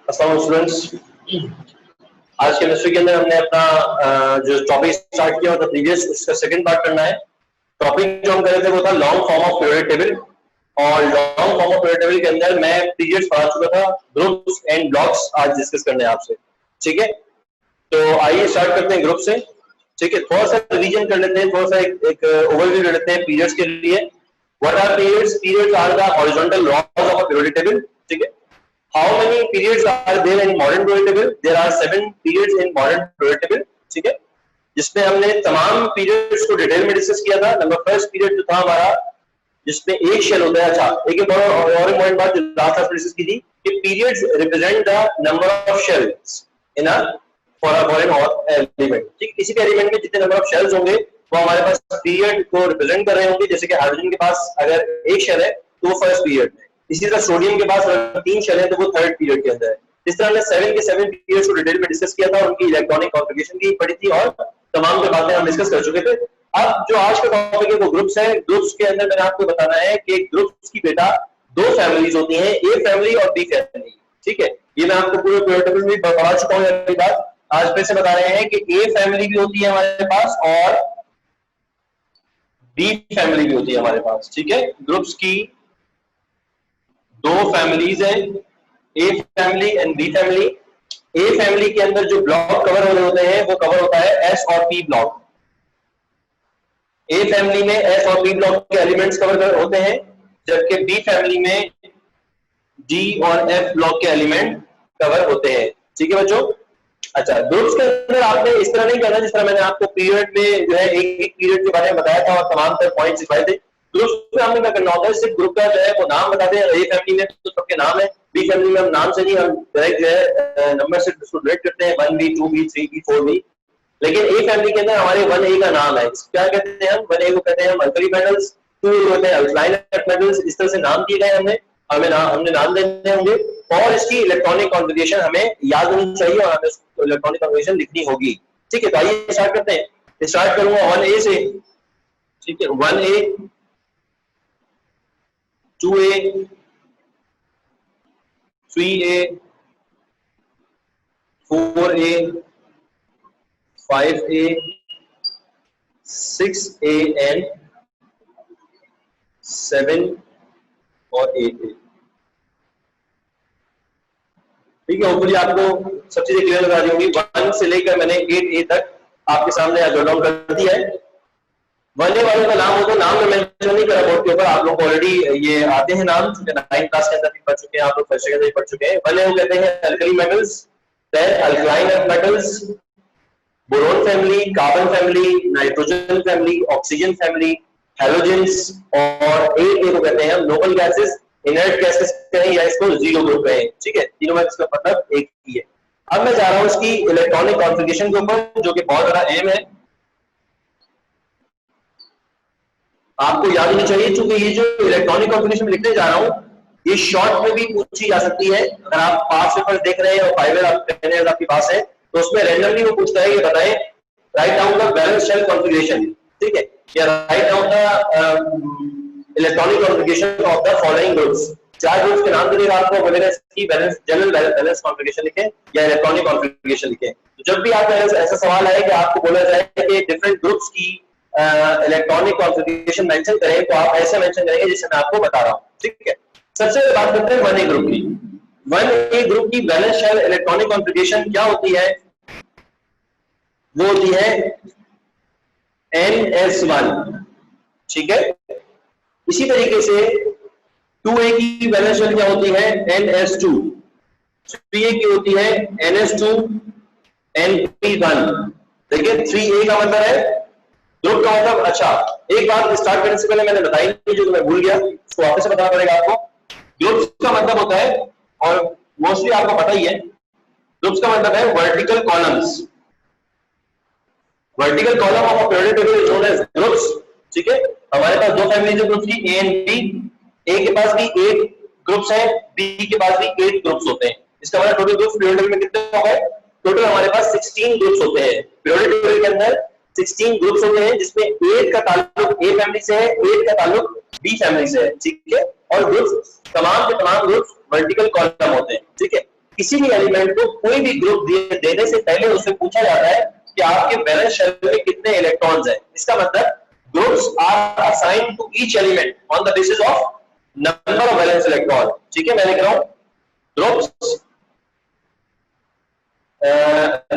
अस्सलाम स्टूडेंट्स, आज केमिस्ट्री के अंदर हमने अपना जो टॉपिक स्टार्ट किया था प्रीवियस, उसका सेकंड पार्ट करना है। टॉपिक जो हम कर रहे थे वो था long form of periodic table, और long form of periodic table के अंदर मैं पीरियड्स पढ़ा चुका था, ग्रुप्स एंड ब्लॉक्स आज डिस्कस करने हैं आपसे। ठीक है, तो आइए स्टार्ट करते हैं ग्रुप से। ठीक है, थोड़ा सा रिवीजन कर लेते हैं, थोड़ा सा एक ओवरव्यू ले लेते हैं पीरियड्स के लिए। What are periods? Periods are the horizontal laws of a periodic table. ठीक है, how many periods are there in modern periodic table? There are 7 periods in modern periodic table. ठीक है, जिसमें हमने तमाम periods को डिटेल में डिस्कस किया था। नंबर फर्स्ट पीरियड जो था हमारा, जिसमें एक शेल होता है। अच्छा, एक और इम्पोर्टेंट बात जो लास्ट क्लास में डिस्कस की थी कि periods represent the number of shells in a for an element। ठीक, किसी भी एलिमेंट में जितने नंबर ऑफ शेल्स होंगे वो हमारे पास पीरियड को रिप्रेजेंट कर रहे होंगे। जैसे कि हाइड्रोजन के पास अगर एक शेल है तो वो फर्स्ट पीरियड में, इसी तरह सोडियम के पास अगर 3 शेल है तो वो थर्ड पीरियड के अंदर है। इस तरह हमने 7 के 7 पीरियड्स को डिटेल में डिस्कस किया था, उनकी इलेक्ट्रॉनिक कॉन्फ़िगरेशन की पढ़ी थी और तमाम की बातें हम डिस्कस कर चुके थे। अब जो आज का टॉपिक है वो ग्रुप्स है। ग्रुप्स के अंदर मैंने आपको बताना है कि ग्रुप्स की बेटा दो फैमिलीज होती हैं, ए फैमिली और बी फैमिली। ठीक है, ये मैं आपको पूरे पीरियड में पढ़ा चुका हूं। अगली बात आज फिर से बता रहे हैं कि ए फैमिली भी होती है हमारे पास और बी फैमिली भी होती है हमारे पास। ठीक है, ग्रुप्स की दो फैमिलीज हैं, A family and B family. A family के अंदर जो ब्लॉक कवर हो रहे होते हैं वो कवर होता है एस और पी ब्लॉक। ए फैमिली में एस और पी ब्लॉक के एलिमेंट्स कवर होते हैं, जबकि बी फैमिली में डी और एफ ब्लॉक के एलिमेंट कवर होते हैं। ठीक है बच्चों, अच्छा, ग्रुप्स के अंदर आपने इस तरह नहीं करना जिस तरह मैंने आपको पीरियड में जो है एक एक पीरियड के बारे में बताया था और तमाम तरह पॉइंट्स सिखाए थे। ग्रुप्स में हमने क्या करना होता है, सिर्फ ग्रुप का जो है वो नाम बताते हैं। ए फैमिली में तो सबके नाम है, बी फैमिली में हम नाम से नहीं, हम डायरेक्ट जो है नंबर से उसको डिलीट करते हैं, 1B 2B 3B 4B। लेकिन ए फैमिली के अंदर हमारे 1A का नाम है, क्या कहते हैं हम? 1A को कहते हैं हम अल्कली मेटल्स, 2A को कहते हैं अल्कलाइन मेटल्स। इस तरह से नाम दिए गए हमने हमने नाम देने होंगे और इसकी इलेक्ट्रॉनिक कॉन्फ़िगरेशन हमें याद होनी चाहिए और हमें इलेक्ट्रॉनिक कॉन्फ़िगरेशन लिखनी होगी। ठीक है, तो आइए स्टार्ट करते हैं। स्टार्ट करूंगा 1A से। ठीक है, 1A 2A 3A 4A 5A 6A and 7 और 8A। ठीक है, होपफुली आपको सब चीजें क्लियर लगा दी होंगी। 1 से लेकर मैंने 8A तक आपके सामने जॉट डाउन कर दिया है। 1A वालों का नाम होगा, नाम में मेंशन नहीं करा बोर्ड के ऊपर, आप लोग ऑलरेडी ये आते हैं नाम, क्योंकि 9 क्लास के अंदर भी पढ़ चुके हैं आप लोग, फर्स्ट के अंदर भी पढ़ चुके हैं। 1A को कहते हैं alkali metals, then alkaline metals, boron family, carbon family, nitrogen family, oxygen family, halogens. और 8A को कहते हैं हम नोबल गैसेस, इनर्ट गैसेस कहें या इसको जीरो ग्रुप कहें। ठीक है, तीनों में इसका मतलब एक ही है। अब मैं जा रहा हूं इसकी इलेक्ट्रॉनिक कॉन्फ़िगरेशन के ऊपर, जो कि बहुत बड़ा अहम है, आपको याद होनी चाहिए। चूंकि ये जो इलेक्ट्रॉनिक कॉन्फ़िगरेशन लिखने जा रहा हूं ये शॉर्ट में भी पूछी जा सकती है। अगर आप पास पेपर देख रहे हैं और फाइवर आपके पास है तो उसमें रैंडमली वो पूछता है, ये बताएं write down the valence shell configuration. ठीक है, या write down the electronic configuration of the following groups. 4 groups के नाम देगा आपको, बोलेगा इसकी बैलेंस जनरल बैलेंस कॉन्फ़िगरेशन लिखें या इलेक्ट्रॉनिक कॉन्फ़िगरेशन लिखें। तो जब भी आपका ऐसा सवाल आए कि आपको बोला जाए कि डिफरेंट ग्रुप्स की इलेक्ट्रॉनिक कॉन्फ़िगरेशन मेंशन करें, तो आप ऐसे मेंशन करेंगे जैसे मैं आपको बता रहा हूं। ठीक है, सबसे पहले बात करते हैं 1A ग्रुप की। 1A ग्रुप की बैलेंस शेल इलेक्ट्रॉनिक कॉन्फ़िगरेशन क्या होती है? वो होती है NS1। ठीक है, इसी तरीके से 2A की बैलेंस शेल क्या होती है? NS2। 3A की होती है NS2 NP1। देखिए 3A का मतलब है ग्रुप का मतलब। अच्छा, एक बात स्टार्ट करने से पहले मैंने बताई नहीं, जो मैं भूल गया, उसको वापस से बताना पड़ेगा आपको। ग्रुप्स का मतलब होता है, और मोस्टली आपको पता ही है, ग्रुप्स का मतलब है vertical columns. Vertical column of a periodic table is known age groups. ठीक है, हमारे पास दो फैमिलीज है ग्रुप्स की, ए एंड बी। ए के पास भी 8 ग्रुप्स हैं, बी के पास भी 8 ग्रुप्स होते हैं। इसका मतलब टोटल ग्रुप्स पीरियोडिक टेबल में कितने हो गए? टोटल हमारे पास 16 ग्रुप्स होते हैं पीरियोडिक टेबल के अंदर। 16 ग्रुप्स होते हैं, जिसमें 8 का ताल्लुक ए फैमिली से है, 8 का ताल्लुक बी फैमिली से है। ठीक है, और ग्रुप्स तमाम के तमाम ग्रुप्स वर्टिकल कॉलम होते हैं। ठीक है, किसी भी एलिमेंट को कोई भी ग्रुप देने से पहले उससे पूछा जाता है कि आपके वैलेंस शेल में कितने इलेक्ट्रॉन्स हैं। इसका मतलब groups are assigned to each element on the basis of number of valence electron. ठीक है, मैं लिख रहा हूं groups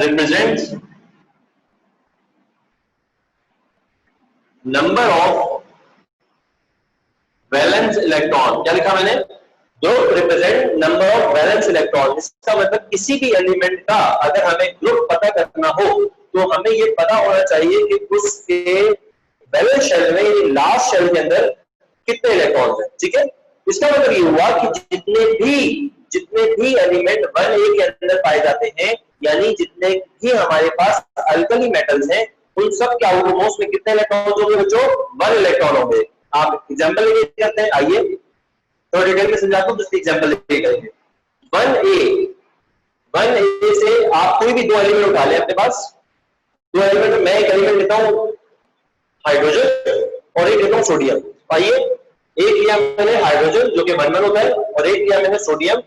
represents number of valence electron। क्या लिखा मैंने? Group represent number of valence electron. इसका मतलब किसी भी एलिमेंट का अगर हमें ग्रुप पता करना हो तो हमें ये पता होना चाहिए कि उसके वैलेंस शेल में, लास्ट शेल के अंदर कितने इलेक्ट्रॉन हैं। ठीक है, इसका मतलब ये हुआ कि जितने भी एलिमेंट 1A के अंदर पाए जाते हैं, यानी जितने भी हमारे पास अल्कली मेटल्स हैं, उन सब के आउटर मोस्ट में कितने इलेक्ट्रॉन होंगे बच्चों? 1 इलेक्ट्रॉन होंगे। आप एग्जांपल लेके करते हैं, आइए थोड़ा डिटेल में समझाता हूं, तो एग्जांपल लेके करेंगे। 1A से आप कोई भी दो एलिमेंट उठा लें अपने पास, दो एलिमेंट, मैं एक एलिमेंट लेता हूं हाइड्रोजन और एक लेता हूं सोडियम। आइए, एक लिया मैंने हाइड्रोजन जो कि 1,1 होता है, और एक लिया मैंने सोडियम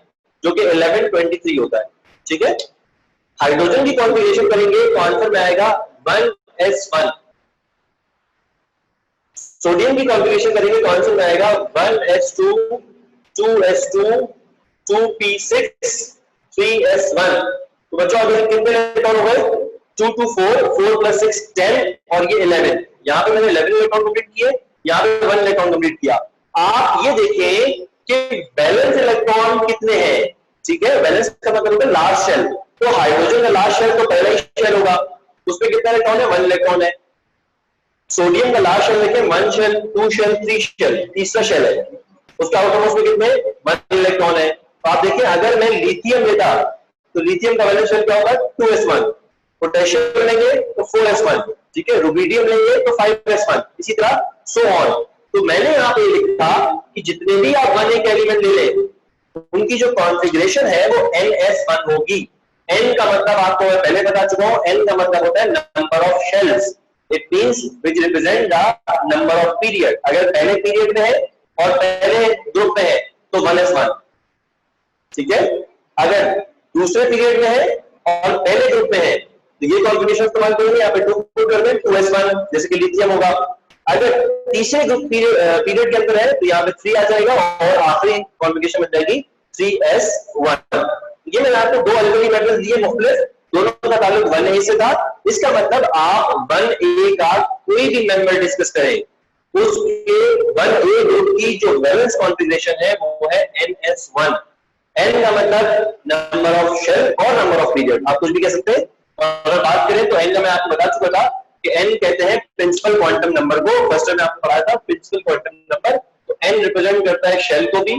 जो कि 1123 होता है। ठीक है, हाइड्रोजन की कॉन्फ़िगरेशन करेंगे तो आंसर में आएगा 1s1। सोडियम की कॉन्फ़िगरेशन करेंगे तो आंसर में आएगा 1s2, 2s2, 2p6, 3s1। तो बच्चों अभी कितने इलेक्ट्रॉन हो गए? 2 to 4, 4 plus 6 10, और ये 11। यहाँ पे मैंने 11 इलेक्ट्रॉन कंप्लीट किए, यहाँ पे 1 इलेक्ट्रॉन कंप्लीट किया। आप ये देखें कि बैलेंस इलेक्ट्रॉन कितने हैं। ठीक है, बैलेंस का मतलब है लास्ट शेल। तो हाइड्रोजन का लास्ट शेल तो पहला ही शेल होगा, उसमें कितना इलेक्ट्रॉन है? 1 इलेक्ट्रॉन है। सोडियम का लास्ट शेल देखें, 1 शेल, 2 शेल, 3 शेल, तीसरा शेल है, उसका आउटर मोस्ट में कितने? 1 इलेक्ट्रॉन है। तो आप देखिए, अगर मैं लिथियम लेता तो लिथियम का वैलेंस शेल क्या होगा? 2s1। पोटेशियम लेंगे तो 4s1। ठीक है, रुबिडियम लेंगे तो 5s1, इसी तरह सो ऑन। तो मैंने यहाँ पे लिखा कि जितने भी आप 1A के एलिमेंट ले लें, उनकी जो कॉन्फ़िगरेशन है वो ns1 होगी। n का मतलब आपको मैं पहले बता चुका हूं, n का मतलब होता है number of shells. It means which represent the number of period. अगर पहले पीरियड में है और पहले ग्रुप में है तो 1s1। ठीक है, अगर दूसरे पीरियड में है और पहले ग्रुप में है तो ये कॉन्फ़िगरेशन इस्तेमाल करेंगे, यहाँ पे 2 कर दें 2s1, जैसे कि लिथियम होगा। अगर तीसरे ग्रुप पीरियड के अंदर है तो यहाँ पे 3 आ जाएगा, और आखिरी कॉन्फ़िगरेशन बन जाएगी 3s1। ये मैंने आपको दो अल्कली मेटल्स दिए मुख्तलिफ, दोनों का ताल्लुक 1A से था। इसका मतलब आप 1A का कोई भी मेंबर डिस्कस करें, उसके 1A ग्रुप की जो वैलेंस कॉन्फ़िगरेशन है वो है ns1। n का मतलब नंबर ऑफ शेल और नंबर ऑफ पीरियड, आप कुछ भी कह सकते हैं। अगर बात करें तो n का मैं आपको बता चुका था कि n कहते हैं प्रिंसिपल क्वांटम नंबर को, फर्स्ट में आपको पढ़ाया था प्रिंसिपल क्वांटम नंबर। तो n रिप्रेजेंट करता है शेल को भी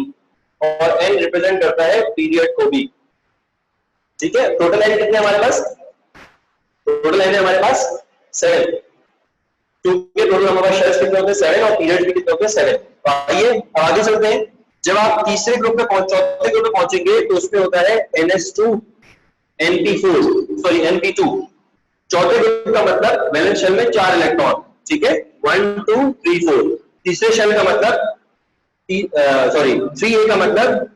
और n रिप्रेजेंट करता है पीरियड को भी। ठीक है, टोटल n कितने हमारे पास? टोटल n है हमारे पास 7, क्योंकि टोटल नंबर ऑफ शेल्स कितने होते हैं? 7, और पीरियड भी कितने होते हैं? 7। तो आइए अब आगे चलते हैं। जब आप तीसरे ग्रुप में चौथे ग्रुप में पहुंचेंगे तो उसमें होता है ns2, np4, सॉरी np2। चौथे ग्रुप का मतलब वैलेंस शेल में 4 इलेक्ट्रॉन। ठीक है, 1 2 3 4। तीसरे शेल का मतलब 3A का मतलब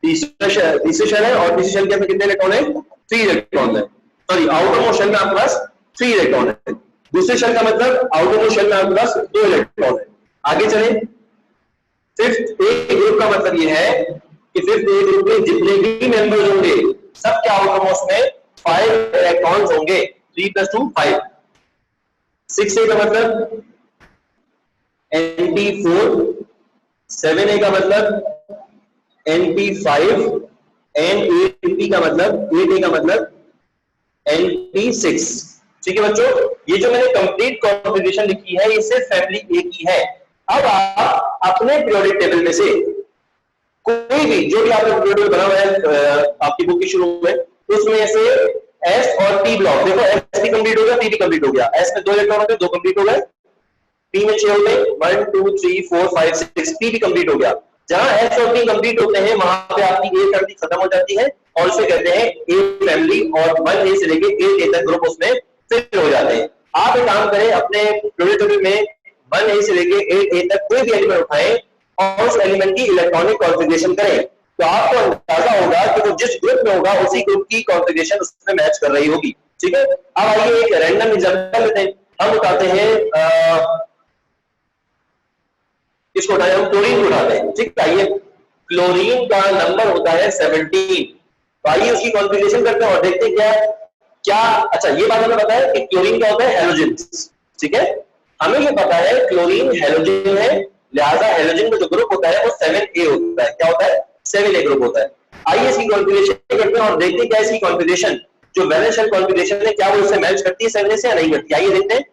तीसरे शेल है, और तीसरे शेल के अंदर कितने इलेक्ट्रॉन है? 3 इलेक्ट्रॉन है। सॉरी, आउटर मोस्ट शेल में आपके पास 3 इलेक्ट्रॉन है। दूसरे शेल का मतलब आउटर मोस्ट शेल में आपके पास 2 इलेक्ट्रॉन है। आगे चले, फिफ्थ ए ग्रुप का मतलब ये है कि फिफ्थ ए ग्रुप में जितने भी मेंबर्स होंगे सबके आउटर मोस्ट में 5 इलेक्ट्रॉन्स होंगे, 3 + 2 5। 6A का मतलब np4, 7A का मतलब np5, एंड 8A का मतलब np6। ठीक है बच्चों, ये जो मैंने कंप्लीट कॉन्फ़िगरेशन लिखी है ये सिर्फ फैमिली A की है। अब आप अपने पीरियोडिक टेबल में से कोई भी, जो भी आपका पीरियोडिक बना हुआ है आपकी बुक की शुरू में, उसमें से S और P ब्लॉक, देखो S भी कंप्लीट हो गया, P भी कंप्लीट हो गया। S में 2 इलेक्ट्रॉन होते हैं, 2 कंप्लीट हो गए। P में 6 होते हैं, 1 2 3 4 5 6। P भी कंप्लीट हो गया। जहां S और P कंप्लीट होते हैं वहां पे आपकी A फैमिली खत्म हो जाती है, और उसे कहते हैं A फैमिली, और 1A से लेके 8A तक ग्रुप उसमें फिल हो जाते हैं। आप एक काम करें, अपने पीरियोडिक टेबल में 1A से लेके 8A तक कोई भी एलिमेंट उठाएं और उस एलिमेंट की इलेक्ट्रॉनिक कॉन्फ़िगरेशन करें। तो आपको अंदाजा होगा कि वो जिस ग्रुप में होगा उसी ग्रुप की कॉन्फ़िगरेशन उसमें मैच कर रही होगी। ठीक है, अब आइए एक रैंडम एग्जांपल लेते हैं। हम उठाते हैं इसको उठाए, हम क्लोरीन को उठाते हैं। ठीक है, आइए क्लोरीन का नंबर होता है 17। तो आइए उसकी कॉन्फ़िगरेशन करते हैं और देखते हैं क्या क्या। अच्छा, ये बात हमें पता है कि क्लोरीन क्या होता है, हेलोजन। ठीक है, हमें ये पता है क्लोरीन हेलोजन है, लिहाजा हेलोजन का जो ग्रुप होता है वो 7A होता है। क्या होता है, 7A ग्रुप होता है। आइए इसकी कॉन्फ़िगरेशन करते हैं और देखते हैं क्या इसकी कॉन्फ़िगरेशन जो वैलेंस शेल कॉन्फ़िगरेशन है क्या वो इससे मैच करती है 7A से या नहीं करती। आइए देखते हैं।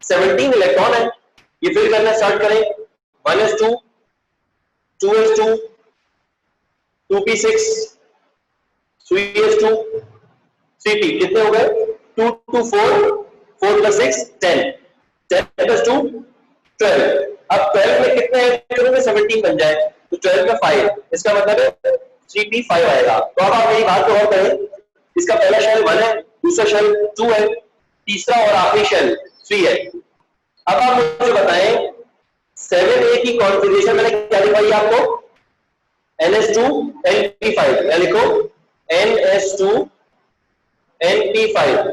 17 इलेक्ट्रॉन है, ये फिल करना स्टार्ट करें। 1s2 2s2 2p6 3s2 3p, कितने हो गए, 2 2 4 4 plus 6 10 10 plus 2 12। अब 12 में कितने ऐड करोगे 17 बन जाए, तो 12 में 5, इसका मतलब है 3p5 आएगा। तो अब आप मेरी बात को और करें, इसका पहला शेल 1 है, दूसरा शेल 2 है, तीसरा और आखिरी शेल 3 है। अब आप मुझे बताएं 7A की कॉन्फ़िगरेशन मैंने क्या दिखाई आपको, NS2 NP5, या लिखो NS2 NP5।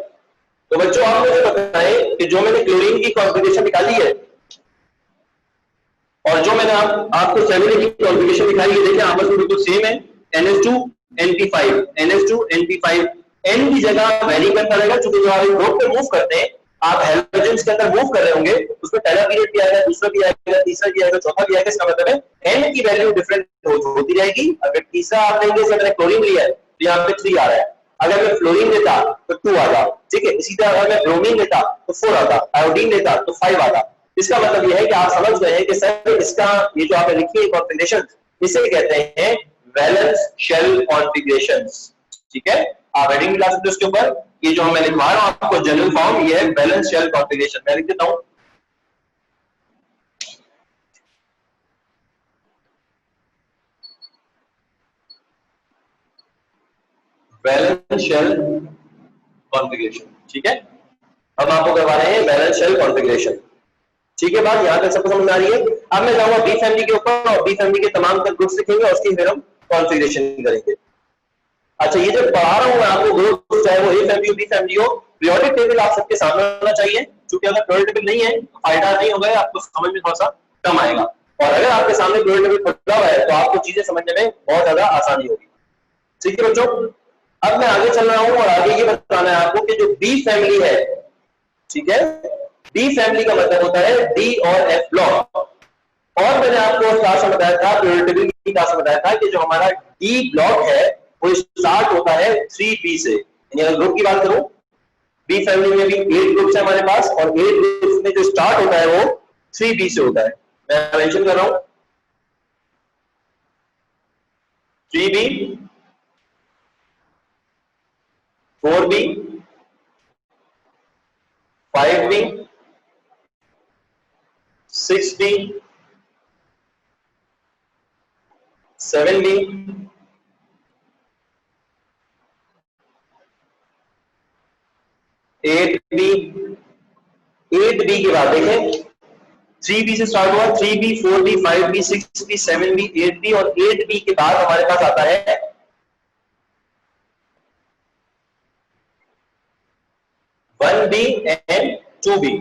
तो बच्चों आप मुझे बताएं कि जो मैंने क्लोरीन की कॉन्फ़िगरेशन निकाली है और जो मैंने आपको 7A की कॉन्फ़िगरेशन दिखाई है, देखिए आपस में बिल्कुल सेम है, NS2 NP5 NS2 NP5। N की जगह वेरी करता रहेगा, क्योंकि जब आप ग्रुप पे मूव करते हैं, आप हेलोजेंस के अंदर मूव कर रहे होंगे, उसमें पहला पीरियड भी आएगा, दूसरा भी आएगा, तीसरा भी आएगा, चौथा भी आएगा। इसका मतलब है N की वैल्यू डिफरेंट होती रहेगी। अगर तीसरा आप लेंगे, जैसे मैंने क्लोरीन लिया है तो यहाँ पे 3 आ रहा है, अगर मैं फ्लोरीन लेता तो 2 आता। ठीक है, इसी तरह अगर मैं ब्रोमीन लेता तो 4 आता, आयोडीन लेता तो 5 आता। इसका मतलब यह है कि आप समझ गए हैं कि सर इसका ये जो आपने लिखी है कॉन्फ़िगरेशन, इसे कहते हैं वैलेंस शेल कॉन्फ़िगरेशंस। ठीक है, आप हेडिंग मिला सकते हो उसके ऊपर। ये जो मैं लिखवा रहा हूं आपको जनरल फॉर्म, ये है वैलेंस शेल कॉन्फ़िगरेशन। मैं लिख देता हूं वैलेंस शेल कॉन्फ़िगरेशन। ठीक है, हम आपको करवा रहे हैं वैलेंस शेल कॉन्फ़िगरेशन। ठीक है, बात यहां तक सबको समझ आ रही है। अब मैं जाऊंगा बी फैमिली के ऊपर और बी फैमिली के तमाम तक ग्रुप्स लिखेंगे और उसकी फिर हम कॉन्फ़िगरेशन करेंगे। अच्छा, ये जो पढ़ा रहा हूं मैं आपको ग्रुप, चाहे वो ए फैमिली हो बी फैमिली हो, पीरियोडिक टेबल आप सबके सामने होना चाहिए, क्योंकि अगर पीरियोडिक टेबल नहीं है तो फायदा नहीं होगा, आपको समझ में थोड़ा सा कम आएगा। और अगर आपके सामने पीरियोडिक टेबल खुला हुआ है तो आपको चीजें समझने में बहुत ज्यादा आसानी होगी। ठीक है बच्चों, अब मैं आगे चल रहा हूं और आगे ये बताना है आपको कि जो बी फैमिली है, ठीक है, बी फैमिली का मतलब होता है डी और एफ ब्लॉक। और मैंने आपको क्लास में बताया था, पीरियोडिक टेबल की क्लास में बताया था कि जो हमारा डी ब्लॉक है वो स्टार्ट होता है 3b से। यानी अगर ग्रुप की बात करूं, बी फैमिली में भी 8 ग्रुप्स है हमारे पास, और 8 ग्रुप्स में जो स्टार्ट होता है वो 3b से होता है। मैं मेंशन कर रहा हूं 3b 4b 5b 6b 7b 8b। 8b के बाद देखें 3b से स्टार्ट हुआ, 3b 4b 5b 6b 7b 8b, और 8b के बाद हमारे पास आता है 1b एंड 2b।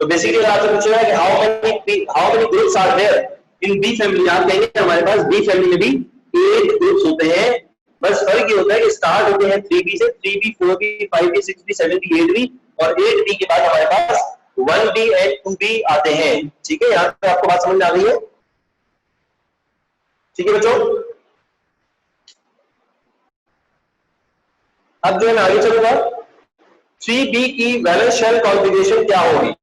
तो बेसिकली आपसे पूछ रहा है कि how many groups are there in B family. आप कहेंगे हमारे पास बी फैमिली में भी 8 ग्रुप्स होते हैं, बस फर्क ये होता है कि स्टार्ट होते हैं 3b से, 3b 4b 5b 6b 7b 8b, और 8b के बाद हमारे पास 1b एंड 2b आते हैं। ठीक है, यहां पे आपको बात समझ में आ रही है। ठीक है बच्चों, अब जो है मैं आगे चलूंगा, 3b की वैलेंस शेल कॉन्फ़िगरेशन क्या होगी।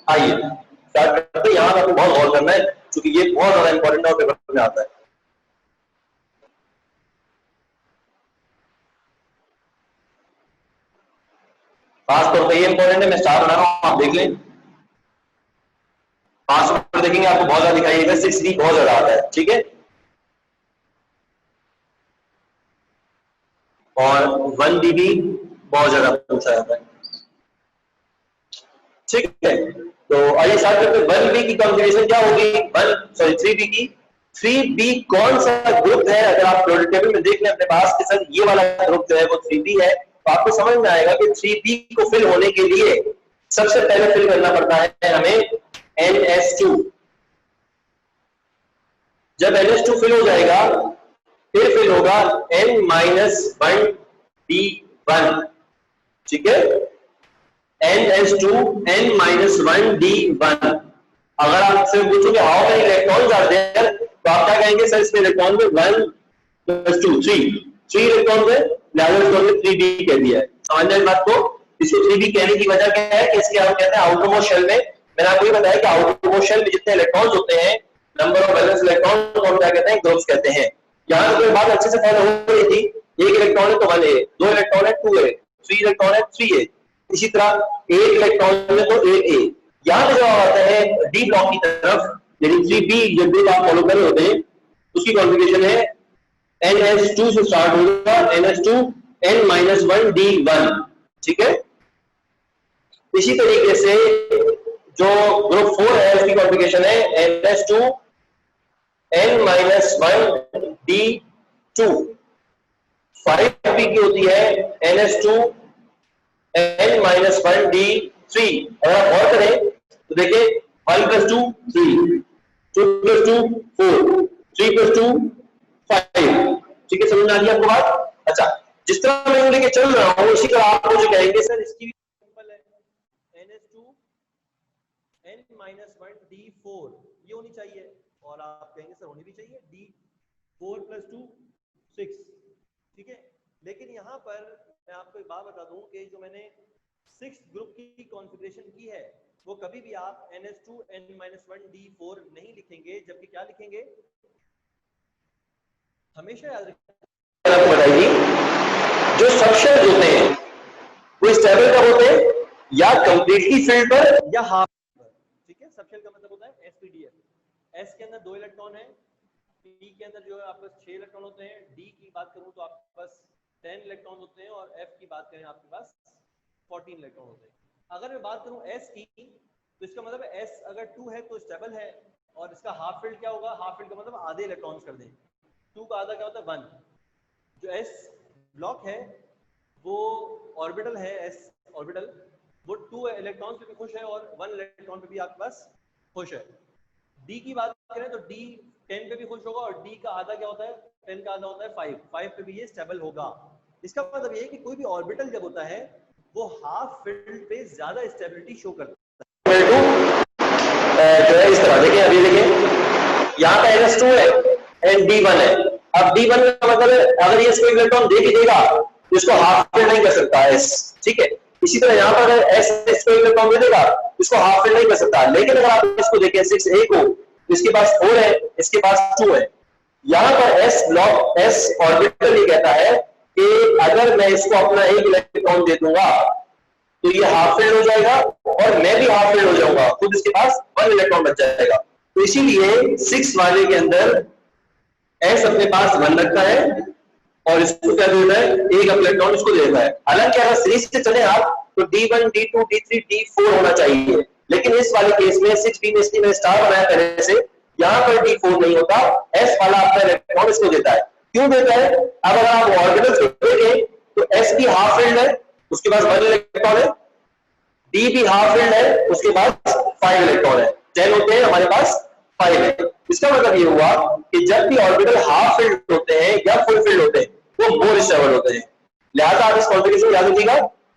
आइए स्टार्ट करते हैं। यहां पर आपको बहुत गौर करना है, क्योंकि ये बहुत ज्यादा इंपॉर्टेंट है और पेपर में आता है। खासतौर पर ये इंपॉर्टेंट है, मैं स्टार बना रहा हूं, आप देख लें। 5 नंबर देखेंगे आपको बहुत ज्यादा दिखाई देगा, 6D बहुत ज्यादा आता है। ठीक है, और 1d भी बहुत ज्यादा पूछा जाता है। ठीक है, तो आइए स्टार्ट करते हैं। 1b की कॉन्फ़िगरेशन क्या होगी? 3b की 3b कौन सा ग्रुप है? अगर आप पीरियोडिक टेबल में देख लें अपने पास के सर ये वाला ग्रुप जो है वो 3b है, तो आपको समझ में आएगा कि 3b को फिल होने के लिए सबसे पहले फिल करना पड़ता है हमें NH2। जब NH2 फिल हो जाएगा फिर फिल होगा N-1D1। ठीक है, NH2 N-1D1। अगर आपसे पूछोगे how many electrons are there, तो आप क्या कहेंगे? सर इसमें इलेक्ट्रॉन में 1 + 2 3 इलेक्ट्रॉन है, लिहाजा इसको हमने 3b कह दिया है। समझ इस बात को? इसको 3b कहने की वजह क्या है कि इसके हम कहते हैं आउटर मोस्ट शेल में, मैंने आपको ये बताया कि आउटर मोस्ट शेल में जितने इलेक्ट्रॉन्स होते हैं, नंबर ऑफ वैलेंस इलेक्ट्रॉन को हम क्या कहते हैं? ग्रुप्स कहते हैं। यहां तो बात अच्छे से फॉलो हो रही थी, एक इलेक्ट्रॉन है तो 1a, 2 इलेक्ट्रॉन है 2a, 3 इलेक्ट्रॉन है 3a, इसी तरह 1 इलेक्ट्रॉन है तो 8a। यहां पे जब आता है डी ब्लॉक की तरफ, यानी 3b जब भी आप फॉलो कर रहे होते हैं, उसकी कॉन्फ़िगरेशन है NH2 से स्टार्ट होगा, NH2 N-1D1। ठीक है, इसी तरीके से जो ग्रुप 4 है उसकी कॉन्फ़िगरेशन है NH2 N-1D2। 5p की होती है NH2 N-1D3। अगर आप गौर करें तो देखिए 1 + 2 3, 2 + 2 4, 3 + 2 5। ठीक है, समझ में आ गई आपको बात? अच्छा, जिस तरह मैं लेके चल रहा हूं उसी तरह आप मुझे कहेंगे सर इसकी भी सिंपल है, NH2 N-1D4 ये होनी चाहिए, और आप कहेंगे सर होनी भी चाहिए D4 + 2 6। ठीक है, लेकिन यहां पर मैं आपको एक बात बता दूं कि जो मैंने 6 ग्रुप की कॉन्फ़िगरेशन की है वो कभी भी आप NH2 N-1D4 नहीं लिखेंगे, जबकि क्या लिखेंगे? हमेशा याद रखिए, आपको बताइए जो सबशेल्स होते हैं वो स्टेबल कब होते हैं? या कंप्लीटली फिल्ड पर या हाफ पर। ठीक है, सबशेल का मतलब होता है SPDF। S के अंदर 2 इलेक्ट्रॉन है, P के अंदर जो है आपके पास 6 इलेक्ट्रॉन होते हैं, D की बात करूं तो आपके पास 10 इलेक्ट्रॉन होते हैं, और F की बात करें आपके पास 14 इलेक्ट्रॉन होते हैं। अगर मैं बात करूं S की, तो इसका मतलब है S अगर 2 है तो स्टेबल है, और इसका हाफ फील्ड क्या होगा? हाफ फील्ड का मतलब आधे इलेक्ट्रॉन्स कर दें, 2 का आधा क्या होता है? 1। जो S ब्लॉक है वो ऑर्बिटल है, S ऑर्बिटल, वो 2 इलेक्ट्रॉन्स पे भी खुश है और 1 इलेक्ट्रॉन पे भी आपके पास खुश है। D की बात करें तो D 10 पे भी खुश होगा, और D का आधा क्या होता है? 10 का आधा होता है 5 पे भी ये स्टेबल होगा। इसका मतलब ये है कि कोई भी ऑर्बिटल जब होता है वो हाफ फील्ड पे ज्यादा स्टेबिलिटी शो करता है। जो है इस तरह देखिए, अभी देखिए यहाँ पे NH2 है एंड D1 है। अब D1 का मतलब है अगर ये इसको इलेक्ट्रॉन दे भी देगा तो इसको हाफ फील्ड नहीं कर सकता S। ठीक है, इसी तरह यहाँ पर अगर S इसको इलेक्ट्रॉन दे देगा इसको हाफ फील्ड नहीं कर सकता। लेकिन अगर आप इसको देखें 6a को, इसके पास 4 है, इसके पास 2 है। यहाँ पर S ब्लॉक S ऑर्बिटल ये कहता है कि अगर मैं इसको अपना एक इलेक्ट्रॉन दे दूंगा तो ये हाफ फील्ड हो जाएगा और मैं भी हाफ फील्ड हो जाऊंगा, खुद इसके पास 1 इलेक्ट्रॉन बच जाएगा। तो इसीलिए 6 वाले के अंदर S अपने पास 1 रखता है और इसको क्या देता है? एक इलेक्ट्रॉन इसको देता है। हालांकि अगर सीरीज से चले आप तो D1 D2 D3 D4 होना चाहिए, लेकिन इस वाले केस में 6b में इसकी मैंने स्टार बनाया पहले से, यहाँ पर D4 नहीं होता, S वाला अपना इलेक्ट्रॉन इसको देता है। क्यों देता है? अब अगर आप ऑर्बिटल्स देखें तो S भी हाफ फील्ड है, उसके पास 1 इलेक्ट्रॉन है, D भी हाफ फील्ड है, उसके पास 5 इलेक्ट्रॉन है, 10 होते हैं, हमारे पास 5 है। इसका मतलब ये हुआ कि जब भी ऑर्बिटल हाफ फील्ड होते हैं या फुल फील्ड होते हैं वो मोर स्टेबल होते हैं। लिहाजा आप इस कॉन्फ़िगरेशन याद रखिएगा,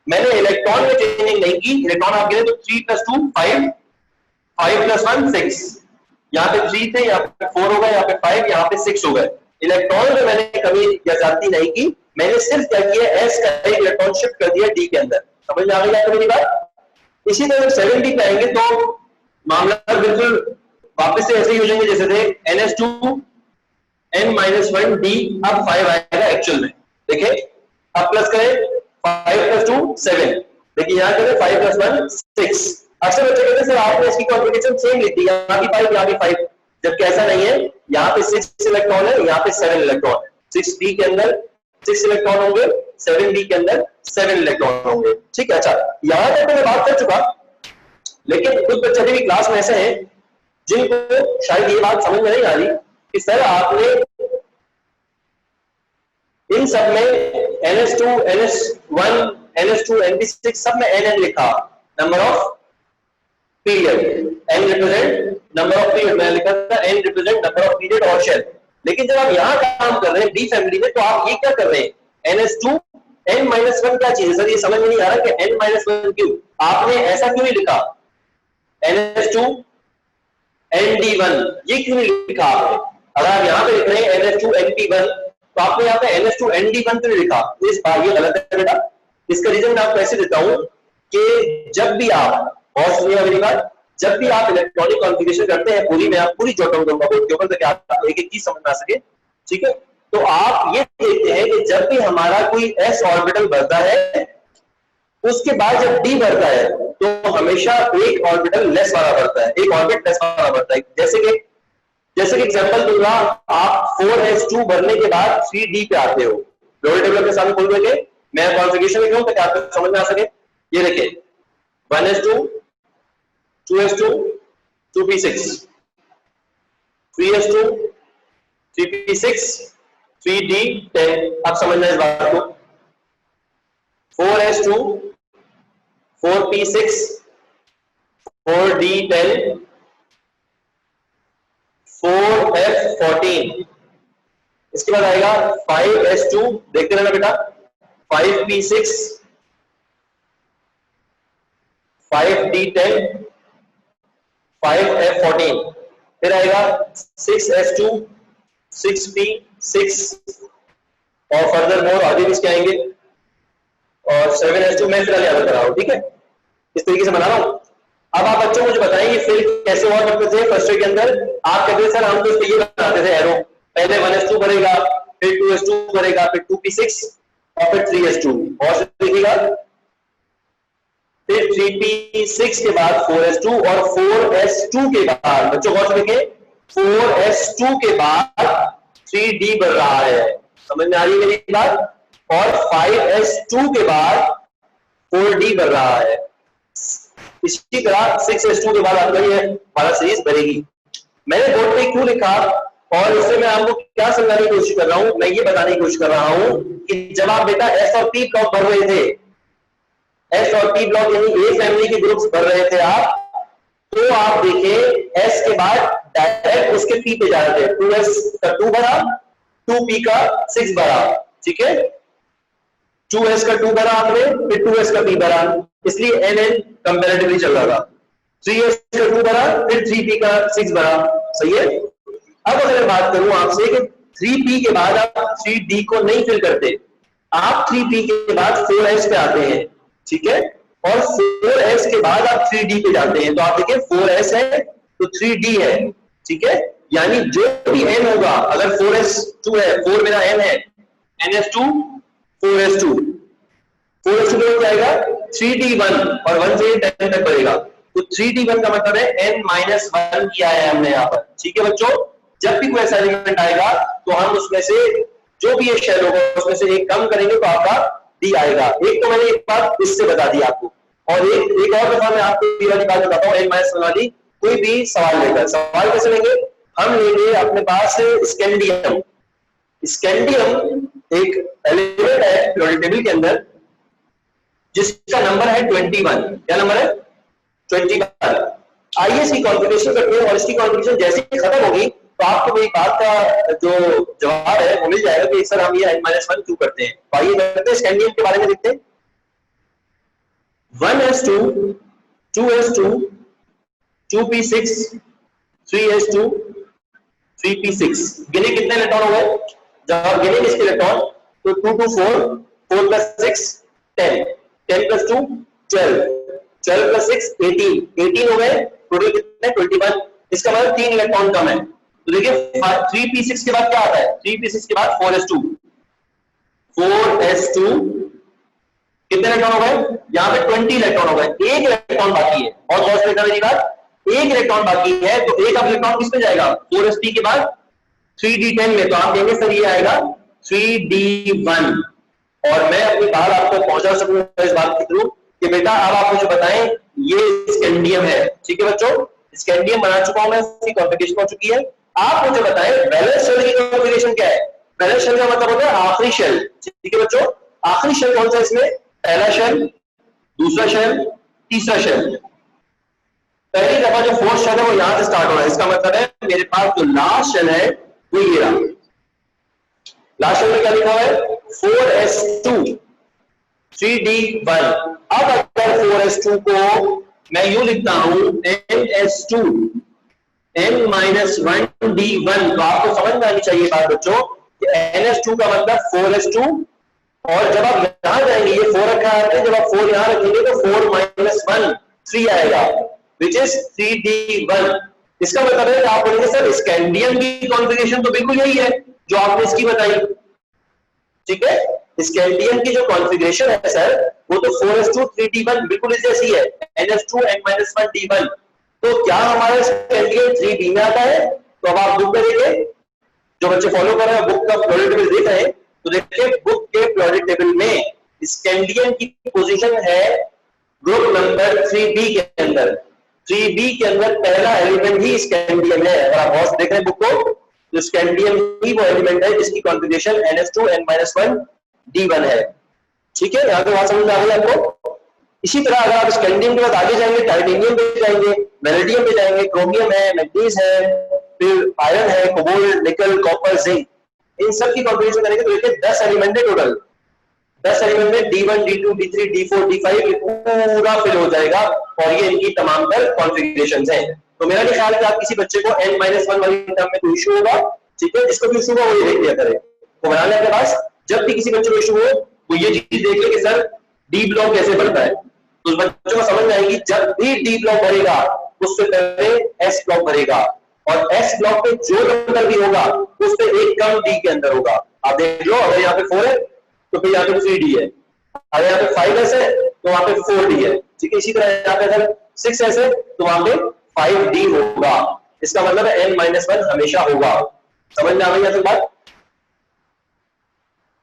मैंने इलेक्ट्रॉन में चेंजिंग नहीं की। इलेक्ट्रॉन आप गिने तो 3 + 2 5, 5 + 1 6, यहाँ पे 3 थे, यहाँ पे 4 हो गए, यहाँ पे 5, यहाँ पे 6 हो गए। इलेक्ट्रॉन में मैंने कमी या ज्यादती नहीं की, मैंने सिर्फ क्या किया? S का एक इलेक्ट्रॉन शिफ्ट कर दिया D के अंदर। समझ में आ गई आपको मेरी बात? इसी तरह 7b पे आएंगे तो मामला बिल्कुल वापस से ऐसे ही हो जाएंगे जैसे थे। NH2 N-1D, अब 5 आएगा एक्चुअल में। देखिए अब प्लस करें, 5 + 2 7, देखिए यहाँ करें 5 + 1 6। अक्सर बच्चे कहते हैं सर आपने इसकी कॉन्फ़िगरेशन सेम ली थी, यहाँ भी 5 यहाँ भी 5, जबकि ऐसा नहीं है। यहाँ पे 6 इलेक्ट्रॉन है, यहाँ पे 7 इलेक्ट्रॉन है। 6b के अंदर 6 इलेक्ट्रॉन होंगे 7b के अंदर 7 इलेक्ट्रॉन होंगे। ठीक है, अच्छा यहां तक तो मैं बात कर चुका, लेकिन कुछ बच्चे अभी भी क्लास में ऐसे हैं जिनको शायद ये बात समझ में नहीं आ रही कि सर आपने इन सब में NH2, NH1, NH2, NP6 सब में NN लिखा, number of period, N represent number of period, मैं लिखा था N represent number of period और शेल। लेकिन जब आप यहां काम कर रहे हैं बी फैमिली में, तो आप ये क्या कर रहे हैं, NH2 N-1 क्या चीज है सर, ये समझ में नहीं आ रहा कि N-1 क्यों, आपने ऐसा क्यों नहीं लिखा NH2 ND1, ये क्यों नहीं लिखा आपने? अगर आप यहाँ पे लिख रहे हैं NH2 NP1, तो आपने यहाँ पे NH2 ND1 क्यों लिखा? इस बात ये गलत है बेटा। इसका रीजन मैं आपको ऐसे देता हूँ कि जब भी आप, और सुनिए मेरी बात, जब भी आप इलेक्ट्रॉनिक कॉन्फ़िगरेशन करते हैं पूरी, मैं आप पूरी जॉट डाउन करूंगा बोर्ड के ऊपर ताकि आप एक एक चीज समझ में आ सके। ठीक है, तो आप ये देखते हैं कि जब भी हमारा कोई s ऑर्बिटल बढ़ता है, उसके बाद जब d बढ़ता है तो हमेशा एक ऑर्बिटल लेस वाला बढ़ता है, एक ऑर्बिट लेस वाला बढ़ता है। जैसे कि एग्जांपल दूंगा, आप 4s2 भरने के बाद 3d पे आते हो, लोअर टेबल के सामने खोल दोगे, मैं कॉन्फ़िगरेशन लिख रहा हूं ताकि आपको समझ में आ सके। ये देखिए 1s2, 2s2, 2p6, 3s2, 3p6, 3d10, आप समझना इस बात को। 4s2, 4p6, 4d10, 4f14, इसके बाद आएगा 5s2, देखते रहना बेटा, 5p6, 5d10, 5f14, फिर आएगा 6s2, 6p6, और फर्दर मोर आगे भी इसके आएंगे, और 7s2 मैं फिलहाल याद कर रहा हूं। ठीक है, इस तरीके से बना रहा हूं। अब आप बच्चों मुझे बताएंगे फिर कैसे और करते थे फर्स्ट ईयर के अंदर। आप कहते थे सर हम तो इस पे ये बनाते थे एरो, पहले 1s2 करेगा, फिर 2s2 करेगा, फिर 2p6 और फिर 3s2, और देखिएगा फिर 3p6 के बाद 4s2, और 4s2 के बाद बच्चों गौर से देखें, 4s2 के बाद 3d बढ़ रहा है, समझ में आ रही है मेरी बात, और 5s2 के बाद 4d बढ़ रहा है। इसी तरह 6s2 के बाद आपका ये वाला सीरीज बढ़ेगी। मैंने बोर्ड पे क्यों लिखा और इससे मैं आपको क्या समझाने की कोशिश कर रहा हूं, मैं ये बताने की कोशिश कर रहा हूं कि जब आप बेटा एस और पी ब्लॉक भर रहे थे, एस और पी ब्लॉक यानी ए फैमिली के ग्रुप्स भर रहे थे आप, तो आप देखें एस के बाद डायरेक्ट उसके पी पे जा रहे थे, 2s का 2 भरा, 2p का 6 भरा, ठीक है, 2s का 2 भरा आपने, फिर 2s का p भरा, इसलिए nn कंपैरेटिवली चल रहा था। 3s का 2 भरा, फिर 3p का 6 भरा, सही है। अब अगर मैं बात करूं आपसे कि 3p के बाद आप 3d को नहीं फिल करते, आप 3p के बाद 4s पे आते हैं, ठीक है, और 4s के बाद आप 3d पे जाते हैं, तो आप देखिए 4s है तो 3d है, ठीक है, यानी जो भी n होगा, अगर 4s2 है, 4 मेरा n है, ns2 4s2, 4s2 क्या जाएगा 3d1, और 1 से 10 तक बढ़ेगा, तो 3d1 का मतलब है n-1 किया है हमने यहाँ पर, ठीक है बच्चों। जब भी कोई ऐसा एलिमेंट आएगा तो हम उसमें से जो भी ये शेल होगा उसमें से एक कम करेंगे तो आपका डी आएगा। एक तो मैंने एक बात इससे बता दी आपको, और एक और दफा मैं आपको ये वाली बात बताता हूँ, n-1 वाली। कोई भी सवाल लेकर, सवाल कैसे लेंगे, हम लेंगे अपने पास स्कैंडियम। स्कैंडियम एक एलिमेंट है पीरियोडिक टेबल के अंदर जिसका नंबर है 21। क्या नंबर है 21। आइए इसकी कॉन्फ़िगरेशन करते हैं, और इसकी कॉन्फ़िगरेशन जैसे ही खत्म होगी तो आपको मेरी बात का जो जवाब है वो मिल जाएगा कि सर हम ये n-1 क्यों करते हैं। तो आइए करते हैं स्कैंडियम के बारे में देखते हैं। 1s2, 2s2, 2p6, 3s2, 3p6, गिने कितने इलेक्ट्रॉन हो गए, जब आप गिनेंगे इसके इलेक्ट्रॉन तो 2 2 4, 4 plus 6 10, 10 plus 2 12, 12 plus 6 18, 18 हो गए, टोटल कितने 21। इसका मतलब 3 इलेक्ट्रॉन कम है। तो देखिए 3p6 के बाद क्या आता है, 3p6 के बाद 4s2, 4s2 कितने इलेक्ट्रॉन हो गए, यहाँ पे 20 इलेक्ट्रॉन हो गए, एक इलेक्ट्रॉन बाकी है। और गौर से देखना मेरी बात, एक इलेक्ट्रॉन बाकी है तो एक अब इलेक्ट्रॉन किस पे जाएगा 4sp के बाद 3d10 में, तो आप देंगे सर ये आएगा 3d1, और मैं अपनी बात आपको पहुंचा सकूंगा इस बात के थ्रू कि बेटा अब आप मुझे बताएं ये स्कैंडियम है, ठीक है बच्चों, स्कैंडियम बना चुका हूं मैं, इसकी कॉन्फ़िगरेशन हो चुकी है। आप मुझे बताएं वैलेंस शेल की कॉन्फ़िगरेशन क्या है। वैलेंस शेल का मतलब होता है आखिरी शेल, ठीक है बच्चों, आखिरी शेल कौन सा इसमें, पहला शेल, दूसरा शेल, तीसरा शेल। पहली दफा जो फोर्थ शेल है वो यहां से स्टार्ट हो रहा है, इसका मतलब है मेरे पास जो लास्ट शेल है वो ये रहा। लास्ट शेल में क्या लिखा हुआ है, 4s2 3d1। अब अगर 4s2 को मैं यूं लिखता हूं ns2 n-1d1, तो आपको समझ में आनी चाहिए बात बच्चों कि ns2 का मतलब 4s2, और जब आप यहां जाएंगे ये 4 रखा है, जब आप 4 यहां रखेंगे तो 4 - 1 3 आएगा, विच इज 3d1। इसका मतलब है कि आप बोलेंगे सर स्कैंडियम की कॉन्फ़िगरेशन तो बिल्कुल यही है जो आपने इसकी बताई, ठीक है, स्कैंडियम की जो कॉन्फ़िगरेशन है सर वो तो 4s2 3d1 बिल्कुल इस जैसी है, ns2 n-1d1। तो क्या हमारा स्कैंडियम 3d में आता है? तो अब आप बुक में देखिए, जो बच्चे फॉलो कर रहे हैं बुक का प्रोजेक्ट टेबल देख रहे हैं, तो देखिए बुक के प्रोजेक्ट टेबल में स्कैंडियम की पोजीशन है ग्रुप नंबर 3b के अंदर। 3b के अंदर पहला एलिमेंट ही स्कैंडियम है। अगर आप बहुत देख रहे हैं बुक को, तो स्कैंडियम ही वो एलिमेंट है जिसकी कॉन्फ़िगरेशन ns2 n-1d1 है, ठीक है, यहां पे बात समझ में आ गई आपको। इसी तरह अगर आप स्कैंडियम के बाद आगे जाएंगे, टाइटेनियम पे जाएंगे, वेनेडियम पे जाएंगे, क्रोमियम है, मैग्नीज है, फिर आयरन है, कोबाल्ट, निकल, कॉपर, जिंक, इन सब की कॉन्फ़िगरेशन करेंगे तो देखिए 10 एलिमेंट है टोटल। 10 एलिमेंट में d1 d2 d3 d4 d5 पूरा फिल हो जाएगा, और ये इनकी तमाम तर कॉन्फ़िगरेशंस हैं। तो मेरा नहीं ख्याल कि आप किसी बच्चे को n-1 वाली टर्म में कोई इशू होगा, ठीक है, जिसको भी इशू होगा वो ये देख लिया करे, तो बनाने के पास जब भी किसी बच्चे को इशू हो वो ये चीज देख ले कि सर डी ब्लॉक कैसे बढ़ता है, तो उस बच्चे को समझ में आएगी जब भी डी ब्लॉक भरेगा उससे पहले एस ब्लॉक भरेगा, और एस ब्लॉक पे जो नंबर भी होगा उससे एक कम डी के अंदर होगा। आप देख लो, अगर यहाँ पे 4 है तो फिर यहाँ पे 3d है, अगर यहाँ पे 5s है तो वहां पे 4d है, ठीक है, इसी तरह यहाँ पे अगर 6s है तो वहां पे 5d होगा। इसका मतलब है n-1 हमेशा होगा। समझ में आ गई है बात?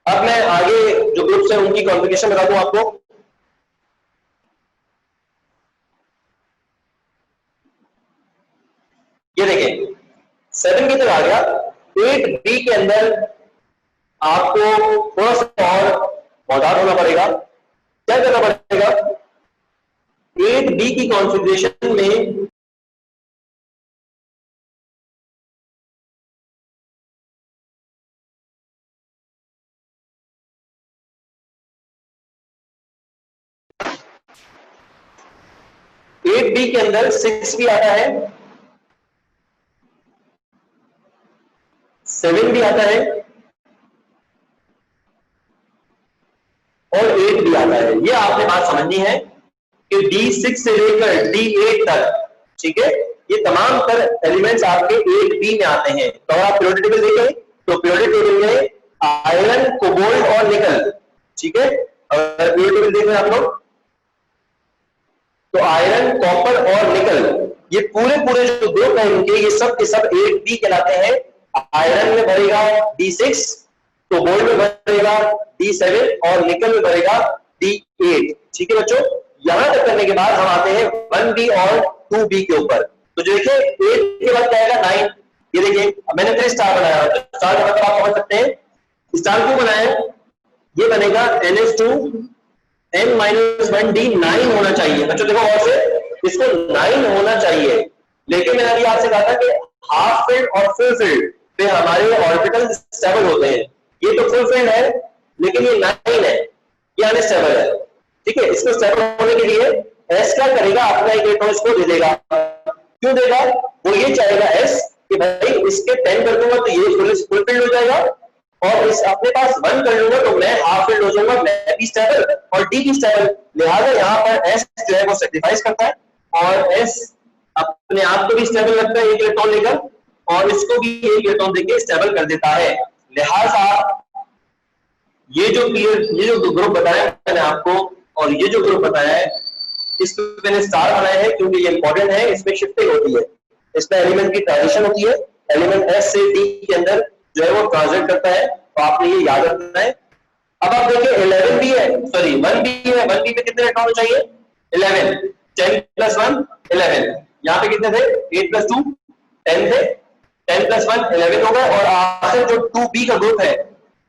अब मैं आगे जो ग्रुप्स है उनकी कॉन्फ़िगरेशन बता दूं आपको। ये देखें 7 की तरह आ गया, 8b के अंदर आपको थोड़ा सा और मौदार होना पड़ेगा। क्या करना पड़ेगा, 8b की कॉन्फ़िगरेशन में बी के अंदर 6 भी आता है, 7 भी आता है और 8 भी आता है। ये आपने बात समझनी है कि D6 से लेकर D8 तक, ठीक है, ये तमाम तर एलिमेंट्स आपके 8b में आते हैं। तो अगर आप पीरियोडिक टेबल देखें तो पीरियोडिक टेबल में आयरन, कोबाल्ट और निकल, ठीक है, अगर पीरियोडिक टेबल देख रहे हैं आप लोग तो आयरन, कॉपर और निकल, ये पूरे पूरे जो ग्रुप है इनके, ये सब के सब 8b कहलाते हैं। आयरन में भरेगा D6, कोबाल्ट में भरेगा D7 और निकल में भरेगा D8, ठीक है बच्चों। यहां तक करने के बाद हम आते हैं 1b और 2b के ऊपर। तो जो देखिए 8 के बाद क्या आएगा 9, ये देखिए मैंने फिर स्टार बनाया, स्टार का मतलब आप समझ सकते हैं, स्टार क्यों बनाया, ये बनेगा ns2 n-1d 9 होना चाहिए। बच्चों देखो और से इसको 9 होना चाहिए, लेकिन मैंने अभी आपसे कहा था कि हाफ फील्ड और फुल फील्ड पे हमारे ऑर्बिटल स्टेबल होते हैं। ये तो फुल फील्ड है लेकिन ये 9 है, ये अनस्टेबल है, ठीक है। इसको स्टेबल होने के लिए एस क्या करेगा, अपना एक इलेक्ट्रॉन इसको दे देगा। क्यों देगा, वो ये चाहेगा एस कि भाई इसके 10 कर दूंगा तो ये फुल फील्ड हो जाएगा, और इस अपने पास 1 कर लूंगा तो मैं हाफ फील्ड हो जाऊंगा, मैं भी स्टेबल और डी भी स्टेबल। लिहाजा यहाँ पर एस जो है वो सेक्रीफाइस करता है, और एस अपने आप को भी स्टेबल रखता है एक इलेक्ट्रॉन लेकर, और इसको भी एक इलेक्ट्रॉन देके स्टेबल कर देता है। लिहाजा ये जो ग्रुप बताया मैंने आपको, और ये जो ग्रुप बताया है, इस पे मैंने स्टार बनाया है क्योंकि ये इंपॉर्टेंट है, इसमें शिफ्टिंग होती है, इसमें एलिमेंट की ट्रांजिशन होती है, एलिमेंट एस से डी के अंदर जो है वो ट्रांजिट करता है, तो आपने ये याद रखना है। अब आप देखिए 11 भी है, सॉरी 1 भी है, 1 बी पे कितने इलेक्ट्रॉन चाहिए 11, 10 प्लस 1 11, यहाँ पे कितने थे 8 प्लस 2 10 थे, 10 प्लस 1 11 हो गए, और आखिर जो 2b का ग्रुप है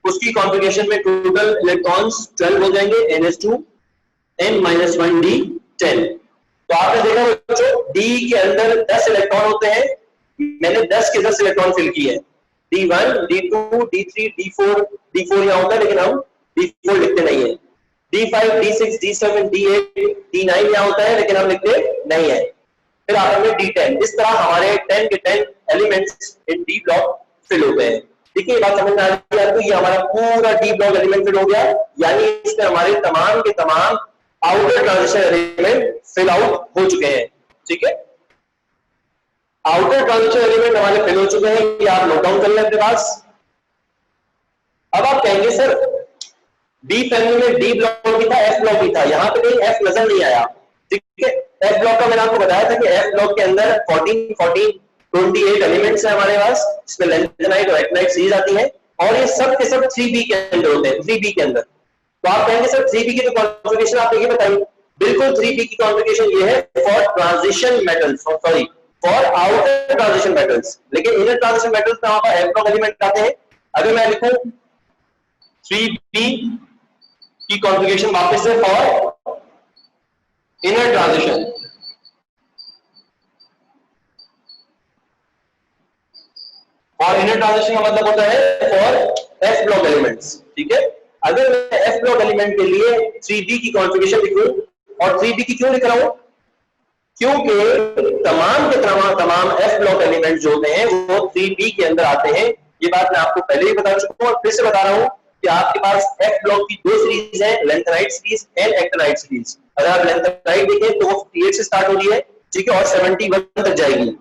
उसकी कॉन्फ़िगरेशन में टोटल इलेक्ट्रॉन्स 12 हो जाएंगे, ns2 n-1d 10। तो आपने देखा बच्चों d के अंदर 10 इलेक्ट्रॉन होते हैं, मैंने 10 के 10 इलेक्ट्रॉन फिल किए हैं, d1 d2 d3 d4 यहाँ होता है लेकिन हम d4 लिखते नहीं है, d5 d6 d7 d8 d9 यहाँ होता है लेकिन हम लिखते नहीं है, फिर आता है d10। इस तरह हमारे 10 के 10 elements in D block fill हो गए हैं। देखिए बात समझ में आ रही है आपको, ये हमारा पूरा डी ब्लॉक एलिमेंट फिल हो गया, यानी इसमें हमारे तमाम के तमाम outer transition element fill out हो चुके हैं। ठीक है, आउटर ट्रांजिशन एलिमेंट हमारे फिल हो चुके हैं, ये आप नोट डाउन कर लें अपने पास। अब आप कहेंगे सर बी फैमिली में डी ब्लॉक भी था, एफ ब्लॉक भी था, यहाँ पे कहीं एफ नजर नहीं आया। ठीक है, एफ ब्लॉक का मैंने आपको बताया था कि एफ ब्लॉक के अंदर 28 एलिमेंट्स हैं हमारे पास, इसमें लैंथेनाइट और एक्टिनाइट सीरीज आती है, और ये सब के सब 3b के अंदर होते हैं, 3b के अंदर। तो आप कहेंगे सर 3b की तो कॉन्फ़िगरेशन आप ये बताइए, बिल्कुल 3b की कॉन्फ़िगरेशन ये है for transition metals, sorry for outer transition metals, लेकिन इनर ट्रांजिशन मेटल्स में वहां पर एफ ब्लॉक एलिमेंट आते हैं। अगर मैं लिखूं 3b की कॉन्फ़िगरेशन वापस से फॉर इनर ट्रांजिशन, और इनर ट्रांजिशन का मतलब होता है फॉर एफ ब्लॉक एलिमेंट्स। ठीक है, अगर मैं एफ ब्लॉक एलिमेंट के लिए 3b की कॉन्फ़िगरेशन लिखूं, और 3b की क्यों लिख रहा हूं, क्योंकि तमाम के तमाम एफ ब्लॉक एलिमेंट जो होते हैं वो 3b के अंदर आते हैं। ये बात मैं आपको पहले ही बता चुका हूं और फिर से बता रहा हूं कि आपके पास एफ ब्लॉक की दो सीरीज है, lanthanide series and actinide series. अगर आप लैंथेनाइट देखें तो वो 58 से स्टार्ट हो रही है, ठीक है, और 71 तक जाएगी।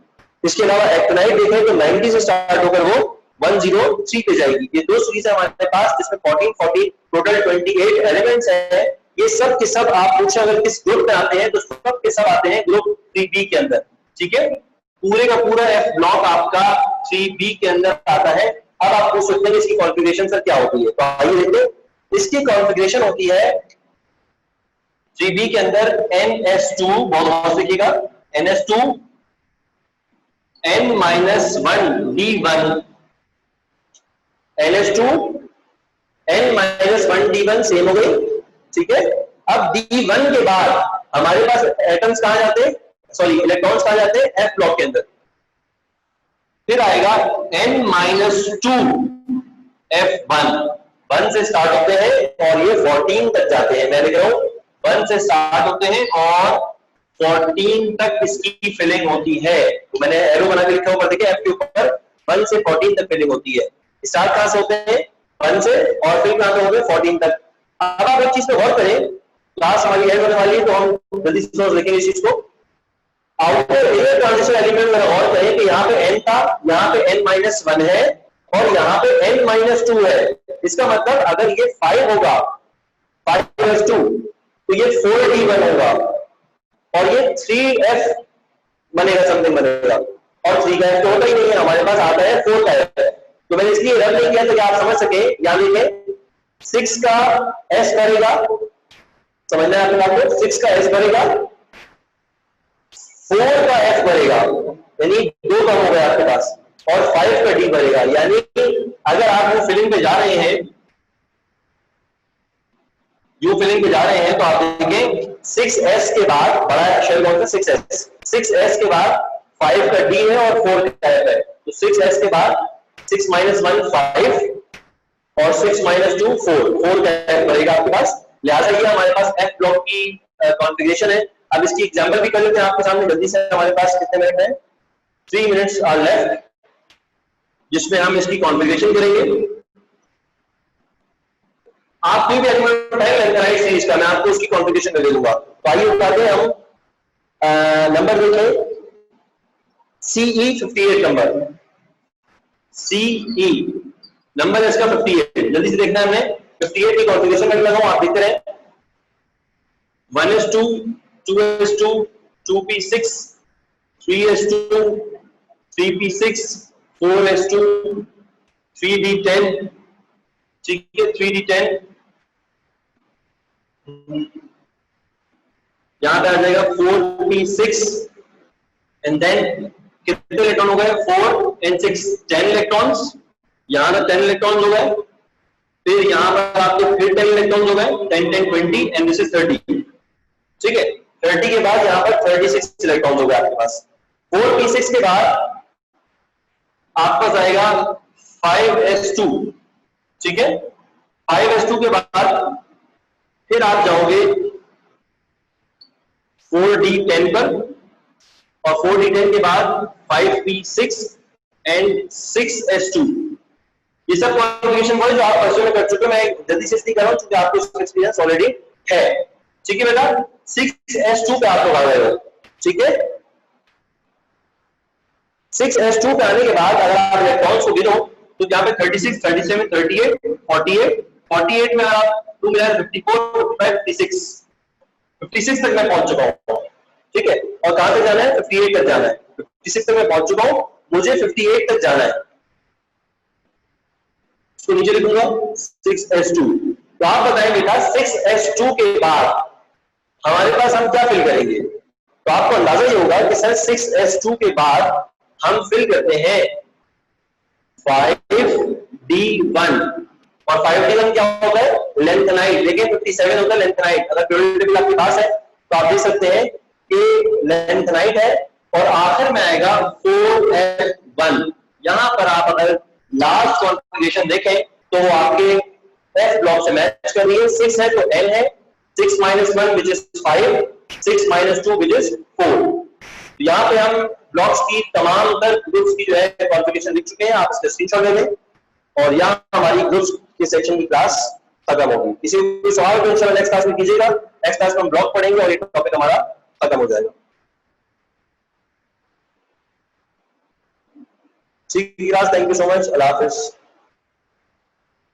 इसके अलावा एक्टिनाइट देखें तो 90 से स्टार्ट होकर वो 103 पे जाएगी। ये दो सीरीज है हमारे पास, जिसमें 14 40 टोटल 28 एलिमेंट्स हैं। ये सब के सब आप पूछे अगर किस ग्रुप में आते हैं तो सब के सब आते हैं ग्रुप 3b के अंदर। ठीक है, पूरे का पूरा एफ ब्लॉक आपका 3b के अंदर आता है। अब आप पूछ सकते हैं इसकी कॉन्फ़िगरेशन सर क्या होती है, तो आइए देखते हैं। इसकी कॉन्फ़िगरेशन होती है 3b के अंदर ns2, बहुत देखिएगा, ns2 n-1d1, ns2 n-1d1 same हो गई। ठीक है, अब d1 के बाद हमारे पास एटम्स कहां जाते हैं, सॉरी इलेक्ट्रॉन्स कहां जाते हैं, एफ ब्लॉक के अंदर। फिर आएगा n-2 f1, 1 से स्टार्ट होते हैं और ये 14 तक जाते हैं। मैं लिख रहा हूं 1 से स्टार्ट होते हैं और 14 तक इसकी फिलिंग होती है। तो मैंने एरो बना के लिखा ऊपर, देखिए एफ के ऊपर 1 से 14 तक फिलिंग होती है। स्टार्ट कहां से होते हैं 1 से, और फिर कहां से होते हैं 14 तक। अब आप एक चीज पे गौर करें, क्लास हमारी एंड होने वाली है तो हम जल्दी से समझ लेंगे इस चीज को। आउटर इनर ट्रांजिशन एलिमेंट में गौर करें कि यहाँ पे n था, यहाँ पे n-1 है और यहाँ पे n-2 है। इसका मतलब अगर ये 5 होगा 5+2 तो ये 4d1 होगा और ये 3f बनेगा, समथिंग बनेगा, और 3 का f तो होता ही नहीं है, हमारे पास आता है 4 का f। तो मैंने इसलिए रब नहीं किया तो आप समझ सके। यहाँ देखें 6 का s बनेगा, समझना है आपने आपको, 6 का s बनेगा, 4 का f बनेगा, यानी 2 कम हो गया आपके पास, और 5 का d बनेगा। यानी अगर आप वो फिलिंग पे जा रहे हैं, यू फिलिंग पे जा रहे हैं, तो आप देखें 6s के बाद बड़ा अक्षर कौन सा 6s, 6s के बाद 5 का d है और 4 का f है। तो 6s के बाद 6 - 1 5 और 6 - 2 4 का f बनेगा आपके पास। लिहाजा ये हमारे पास f ब्लॉक की कॉन्फ़िगरेशन है। अब इसकी एग्जांपल भी कर लेते हैं आपके सामने जल्दी से। हमारे पास कितने मिनट हैं, 3 मिनट्स आर लेफ्ट, जिसमें हम इसकी कॉन्फ़िगरेशन करेंगे। आप कोई भी एलिमेंट उठाएं लैंथेनाइट सीरीज का, मैं आपको उसकी कॉन्फ़िगरेशन कर दूंगा। तो आइए उठाते हैं हम नंबर देखें, CE58 नंबर, CE नंबर है इसका 58। जल्दी से देखना है हमने 58 की कॉन्फ़िगरेशन में लगाऊं, आप देखते रहे। 1s2 2s2 2p6 3s2 3p6 4s2 3d10, ठीक है, 3d10 यहाँ पे आ जाएगा 4p6 एंड देन कितने इलेक्ट्रॉन हो गए 4 and 6 10 इलेक्ट्रॉन्स, यहाँ पे 10 इलेक्ट्रॉन्स हो गए, फिर यहाँ पर आपके फिर 10 इलेक्ट्रॉन्स हो गए 10 10 20 एंड दिस इज 30, ठीक है। 30 के बाद यहाँ पर 36 इलेक्ट्रॉन्स हो गए आपके पास। 4p6 के बाद आपका जाएगा 5s2, ठीक है। 5s2 के बाद फिर आप जाओगे 4d10 पर, और 4d10 के बाद 5p6 एंड 6s2। ये सब कॉन्फ़िगरेशन जो आप परसों में कर चुके हो, मैं जल्दी से इसलिए कर रहा हूं क्योंकि आपको इसका एक्सपीरियंस ऑलरेडी है, ठीक है बेटा। 6s2 पे आप लोग आ गए हो, ठीक है। 6s2 पे आने के बाद अगर आप इलेक्ट्रॉन्स को गिनो तो यहाँ पे 36 37 38 48 में आप 2 मिला 54 55 56 तक मैं पहुंच चुका हूं, ठीक है। और कहां तक जाना है 58 तक जाना है। 56 तक मैं पहुंच चुका हूं, मुझे 58 तक जाना है। इसको नीचे लिखूंगा 6s2। तो आप बताएं बेटा 6s2 के बाद हमारे पास हम क्या फिल करेंगे? तो आपको अंदाजा ये होगा कि सर 6s2 के बाद हम फिल करते हैं 5d1, और 5d1 क्या होता है लेंथेनाइट, लेकिन 57 होता है लेंथेनाइट। अगर पीरियोडिक टेबल आपके पास है तो आप देख सकते हैं कि लेंथेनाइट है, और आखिर में आएगा 4f1। यहां पर आप अगर लास्ट कॉन्फ़िगरेशन देखें तो वो आपके एफ ब्लॉक से मैच कर रही है। 6 है तो l है, 6 - 1 which is 5, 6 - 2 which is 4। तो यहाँ पे हम ब्लॉक्स की तमाम ग्रुप्स की जो है कॉन्फ़िगरेशन लिख चुके हैं, आप इसका स्क्रीनशॉट ले लें। और यहाँ हमारी ग्रुप्स के सेक्शन की क्लास खत्म होगी। किसी भी सवाल को इंशाल्लाह नेक्स्ट क्लास में कीजिएगा। नेक्स्ट क्लास में हम ब्लॉक पढ़ेंगे और ये टॉपिक हमारा खत्म हो जाएगा। ठीक है, thank you so much, Allah Hafiz.